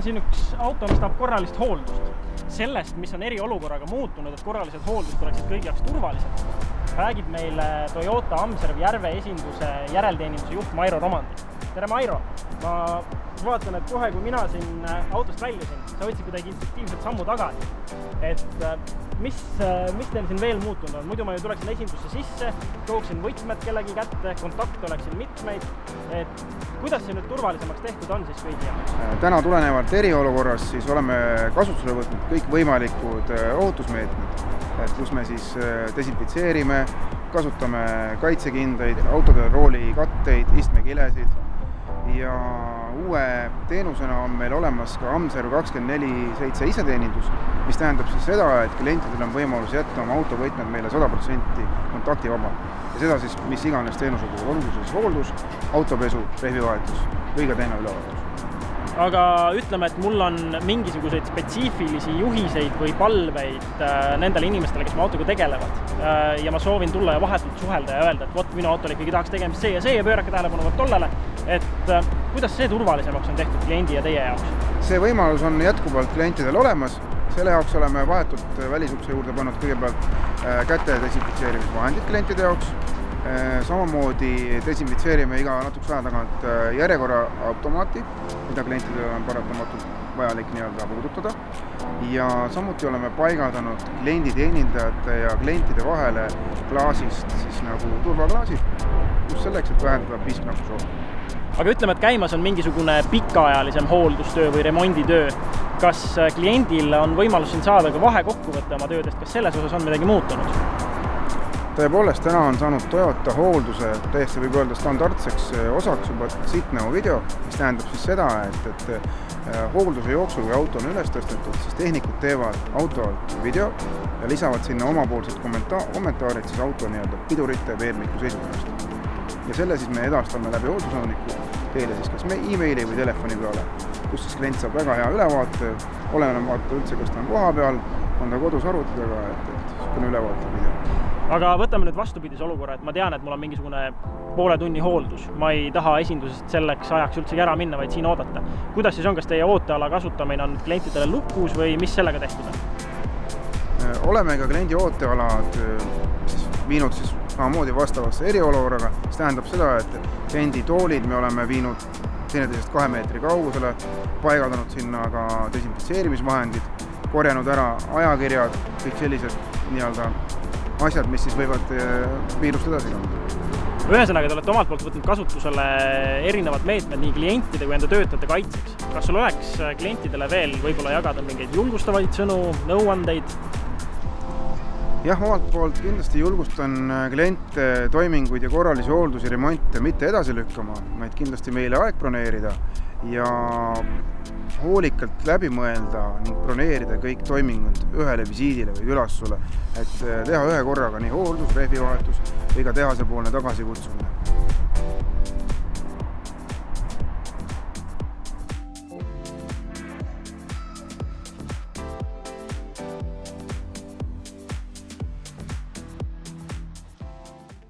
on siin üks auto, mis tahab korralist hooldust. Sellest, mis on eriolukorraga muutunud, et korralised hooldused oleksid kõigi jaoks turvalised, räägib meile Toyota Amserv Järve esinduse järelteeninduse juht Mairo Romandi. Tere Mairo! Ma vaatan, et kohe kui mina siin autost väljusin, sa võtsid kuidagi instinktiivselt sammu tagasi. Et mis teil siin veel muutunud on? Muidu ma ju tuleksin esindusse sisse, tooksin võtmed kellegi kätte, kontakte oleksin mitmeid. Et kuidas see nüüd turvalisemaks tehtud on siis kõigi jaoks? Täna tulenevalt eriolukorras siis oleme kasutusele võtnud kõik võimalikud ohutusmeetmed, kus me siis desinfitseerime, kasutame kaitsekindaid, autode roolikatteid, istmekilesid ja uue teenusena on meil olemas ka Amserv 24/7 iseteenindus, mis tähendab siis seda, et klientidel on võimalus jätta oma autovõtmed meile 100% kontaktivaba. Ja seda siis mis iganes teenuse puhul, olgu siis hooldus, autopesu, rehvivahetus või ka teine ülevaatus. Aga ütleme, et mul on mingisuguseid spetsiifilisi juhiseid või palveid nendele inimestele, kes mu autoga tegelevad ja ma soovin tulla ja vahetult suhelda ja öelda, et vot minu autol ikkagi tahaks tegemist see ja pöörake tähelepanu vot tollele, et kuidas see turvalisemaks on tehtud kliendi ja teie jaoks? See võimalus on jätkuvalt klientidel olemas, selle jaoks oleme vahetult välisukse juurde pannud kõigepealt käte desinfitseerimisvahendid klientide jaoks, samamoodi desinfitseerime iga natukese aja tagant järjekorra automaati, mida klientidel on paratamatult vajalik puudutada. Ja samuti oleme paigaldanud klienditeenindajate ja klientide vahele klaasist siis nagu turvaklaasid, just selleks, et vähendada pisknakkusohtu. Aga ütleme, et käimas on mingisugune pikaajalisem hooldustöö või remonditöö. Kas kliendil on võimalus siin saada ka vahekokkuvõtte oma töödest? Kas selles osas on midagi muutunud? Tõepoolest, täna on saanud Toyota hoolduse täiesti võib öelda standardseks osaks juba Sitneo video, mis tähendab siis seda, et hoolduse jooksul, kui auto on üles tõstetud, siis tehnikud teevad auto video ja lisavad sinna omapoolsed kommentaarid siis auto pidurite ja veermiku seisukorrast. Ja selle siis me edastame läbi hooldusnõuniku teile siis kas e-maili või telefoni peale, kus siis klient saab väga hea ülevaate, olenemata üldse, kas ta on koha peal, on ta kodus arvuti taga, et niisugune ülevaate video. Aga võtame nüüd vastupidise olukorra, et ma tean, et mul on mingisugune poole tunni hooldus. Ma ei taha esindusest selleks ajaks üldse ära minna, vaid siin oodata. Kuidas siis on, kas teie ooteala kasutamine on klientidele lukus või mis sellega tehtud on? Oleme ka kliendi ootealad viinud siis samamoodi vastavasse eriolukorraga, mis tähendab seda, et kliendi toolid me oleme viinud teineteisest 2 meetri kaugusele, paigaldanud sinna ka desinfitseerimisvahendid, korjanud ära ajakirjad, kõik sellised asjad, mis siis võivad viirust edasi kanda. Ühesõnaga, te olete omalt poolt võtnud kasutusele erinevad meetmed nii klientide kui enda töötajate kaitseks. Kas sul oleks klientidele veel võib-olla jagada mingeid julgustavaid sõnu, nõuandeid? Jah, omalt poolt kindlasti julgustan kliente toiminguid ja korralisi hooldusi remonte mitte edasi lükkama, vaid kindlasti meile aeg broneerida ja hoolikalt läbi mõelda ning broneerida kõik toimingud ühele visiidile või külassule, et teha ühe korraga nii hooldus, rehvivahetus või ka tehasepoolne tagasikutsumine.